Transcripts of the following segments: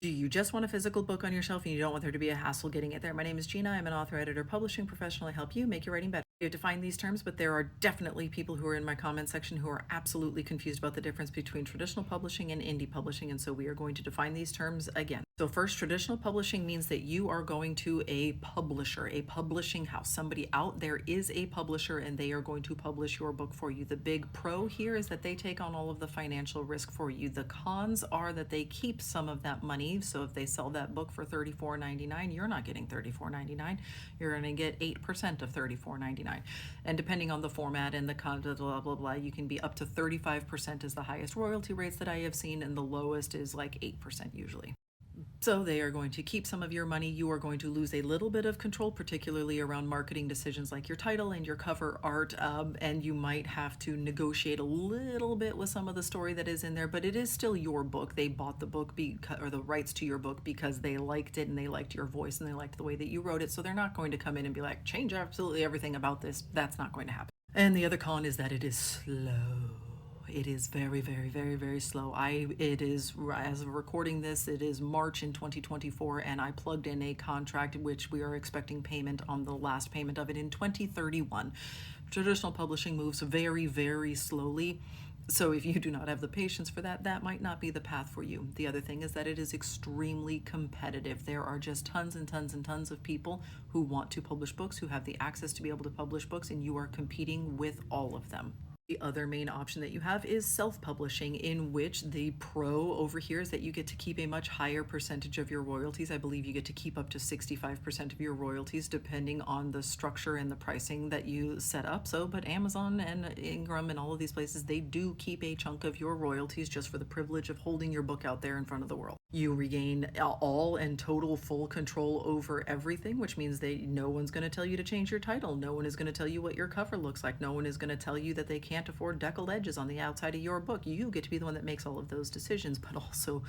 Do you just want a physical book on your shelf and you don't want there to be a hassle getting it there? My name is Gina. I'm an author, editor, publishing professional. I help you make your writing better. You define these terms, but there are definitely people who are in my comment section who are absolutely confused about the difference between traditional publishing and indie publishing, and so we are going to define these terms again. So first, traditional publishing means that you are going to a publisher, a publishing house. Somebody out there is a publisher and they are going to publish your book for you. The big pro here is that they take on all of the financial risk for you. The cons are that they keep some of that money. So if they sell that book for $34.99, you're not getting $34.99. You're going to get 8% of $34.99. And depending on the format and the content, blah, blah, blah, you can be up to 35% is the highest royalty rates that I have seen, and the lowest is like 8% usually. So they are going to keep some of your money. You are going to lose a little bit of control, particularly around marketing decisions like your title and your cover art, and you might have to negotiate a little bit with some of the story that is in there, but it is still your book. They bought the book or the rights to your book because they liked it and they liked your voice and they liked the way that you wrote it. So they're not going to come in and be like, change absolutely everything about this. That's not going to happen. And the other con is that it is slow. It is very, very, very, very slow. It is, as of recording this, it is March in 2024, and I plugged in a contract which we are expecting payment on the last payment of it in 2031. Traditional publishing moves very, very slowly. So if you do not have the patience for that, that might not be the path for you. The other thing is that it is extremely competitive. There are just tons and tons and tons of people who want to publish books, who have the access to be able to publish books, and you are competing with all of them. The other main option that you have is self-publishing, in which the pro over here is that you get to keep a much higher percentage of your royalties. I believe you get to keep up to 65% of your royalties depending on the structure and the pricing that you set up. So, but Amazon and Ingram and all of these places, they do keep a chunk of your royalties just for the privilege of holding your book out there in front of the world. You regain all and total full control over everything, which means that no one's going to tell you to change your title. No one is going to tell you what your cover looks like. No one is going to tell you that they can't afford deckled edges on the outside of your book. You get to be the one that makes all of those decisions, but also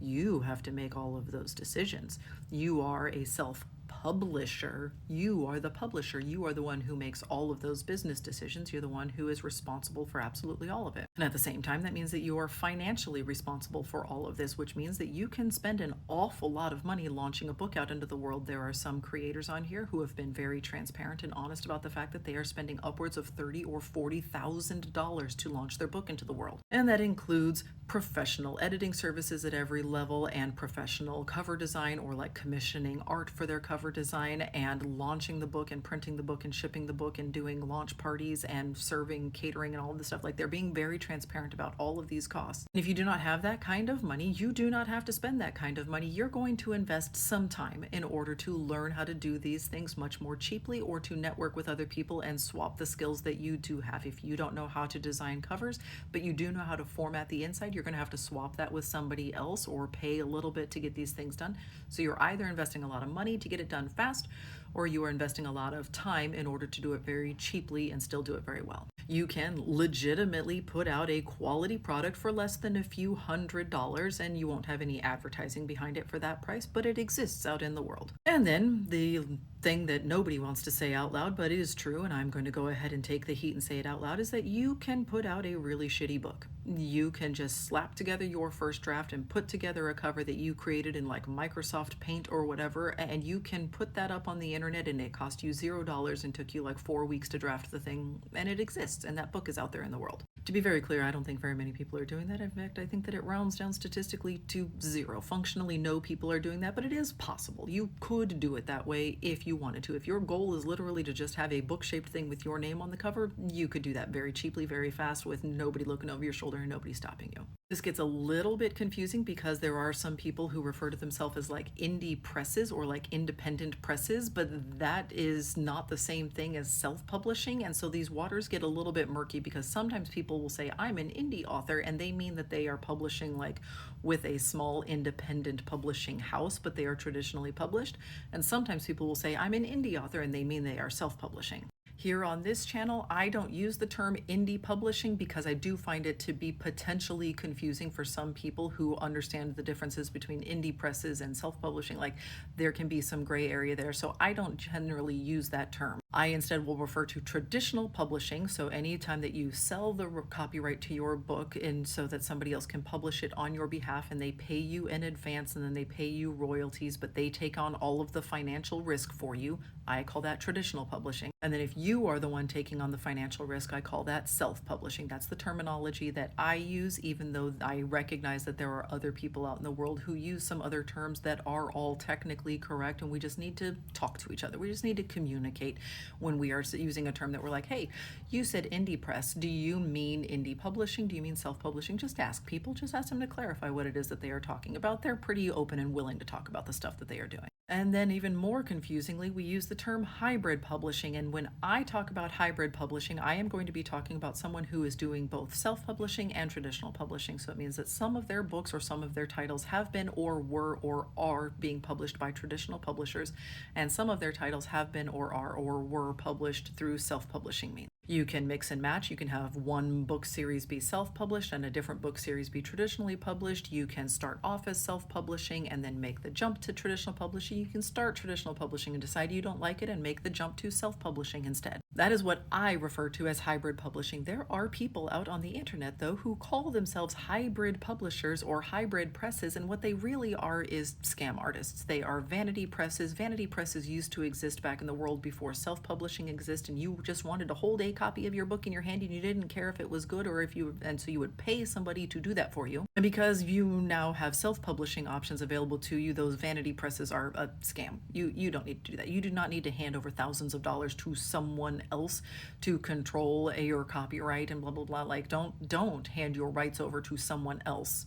you have to make all of those decisions. You are a self-publisher. You are the publisher. You are the one who makes all of those business decisions. You're the one who is responsible for absolutely all of it. And at the same time, that means that you are financially responsible for all of this, which means that you can spend an awful lot of money launching a book out into the world. There are some creators on here who have been very transparent and honest about the fact that they are spending upwards of $30,000 or $40,000 to launch their book into the world. And that includes professional editing services at every level and professional cover design, or like commissioning art for their cover design and launching the book and printing the book and shipping the book and doing launch parties and serving catering and all of this stuff. Like, they're being very transparent about all of these costs. And if you do not have that kind of money, you do not have to spend that kind of money. You're going to invest some time in order to learn how to do these things much more cheaply, or to network with other people and swap the skills that you do have. If you don't know how to design covers, but you do know how to format the inside, you're going to have to swap that with somebody else or pay a little bit to get these things done. So you're either investing a lot of money to get it done fast, or you are investing a lot of time in order to do it very cheaply and still do it very well. You can legitimately put out a quality product for less than a few $100s, and you won't have any advertising behind it for that price, but it exists out in the world. And then the thing that nobody wants to say out loud, but it is true, and I'm going to go ahead and take the heat and say it out loud, is that you can put out a really shitty book. You can just slap together your first draft and put together a cover that you created in like Microsoft Paint or whatever, and you can put that up on the internet, and it cost you $0 and took you like 4 weeks to draft the thing, and it exists, and that book is out there in the world. To be very clear, I don't think very many people are doing that. In fact, I think that it rounds down statistically to 0. Functionally, no people are doing that, but it is possible. You could do it that way if you wanted to. If your goal is literally to just have a book-shaped thing with your name on the cover, you could do that very cheaply, very fast, with nobody looking over your shoulder and nobody stopping you. This gets a little bit confusing because there are some people who refer to themselves as like indie presses or like independent presses, but that is not the same thing as self-publishing. And so these waters get a little bit murky because sometimes people will say, I'm an indie author, and they mean that they are publishing like with a small independent publishing house, but they are traditionally published. And sometimes people will say, I'm an indie author, and they mean they are self-publishing. Here on this channel, I don't use the term indie publishing because I do find it to be potentially confusing for some people who understand the differences between indie presses and self-publishing. Like, there can be some gray area there, so I don't generally use that term. I instead will refer to traditional publishing. So anytime that you sell the copyright to your book and so that somebody else can publish it on your behalf and they pay you in advance and then they pay you royalties, but they take on all of the financial risk for you, I call that traditional publishing. And then if you are the one taking on the financial risk, I call that self-publishing. That's the terminology that I use, even though I recognize that there are other people out in the world who use some other terms that are all technically correct, and we just need to talk to each other. We just need to communicate when we are using a term that we're like, hey, you said indie press. Do you mean indie publishing? Do you mean self-publishing? Just ask people, just ask them to clarify what it is that they are talking about. They're pretty open and willing to talk about the stuff that they are doing. And then even more confusingly, we use the term hybrid publishing. And when I talk about hybrid publishing, I am going to be talking about someone who is doing both self-publishing and traditional publishing. So it means that some of their books or some of their titles have been or were or are being published by traditional publishers, and some of their titles have been or are or were published through self-publishing means. You can mix and match. You can have one book series be self-published and a different book series be traditionally published. You can start off as self-publishing and then make the jump to traditional publishing. You can start traditional publishing and decide you don't like it and make the jump to self-publishing instead. That is what I refer to as hybrid publishing. There are people out on the internet, though, who call themselves hybrid publishers or hybrid presses, and what they really are is scam artists. They are vanity presses. Vanity presses used to exist back in the world before self-publishing existed, and you just wanted to hold a copy of your book in your hand and you didn't care if it was good or if you, and so you would pay somebody to do that for you. And because you now have self-publishing options available to you, those vanity presses are a scam. You don't need to do that. You do not need to hand over thousands of dollars to someone else to control your copyright and blah blah blah. Like, don't hand your rights over to someone else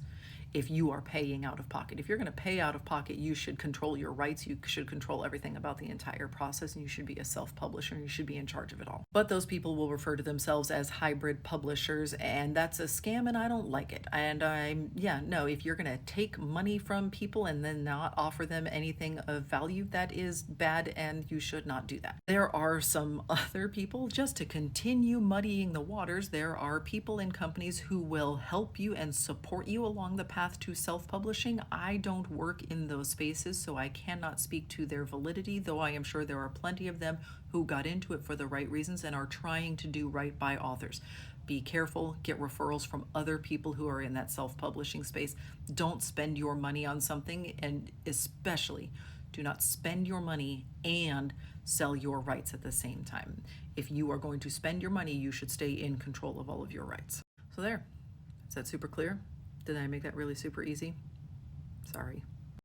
if you are paying out of pocket. If you're going to pay out of pocket, you should control your rights. You should control everything about the entire process, and you should be a self-publisher, and you should be in charge of it all. But those people will refer to themselves as hybrid publishers, and that's a scam, and I don't like it. And no, if you're going to take money from people and then not offer them anything of value, that is bad, and you should not do that. There are some other people, just to continue muddying the waters, there are people and companies who will help you and support you along the path to self-publishing. I don't work in those spaces, so I cannot speak to their validity, though I am sure there are plenty of them who got into it for the right reasons and are trying to do right by authors. Be careful, get referrals from other people who are in that self-publishing space. Don't spend your money on something, and especially do not spend your money and sell your rights at the same time. If you are going to spend your money, you should stay in control of all of your rights. So there, is that super clear? Did I make that really super easy? Sorry.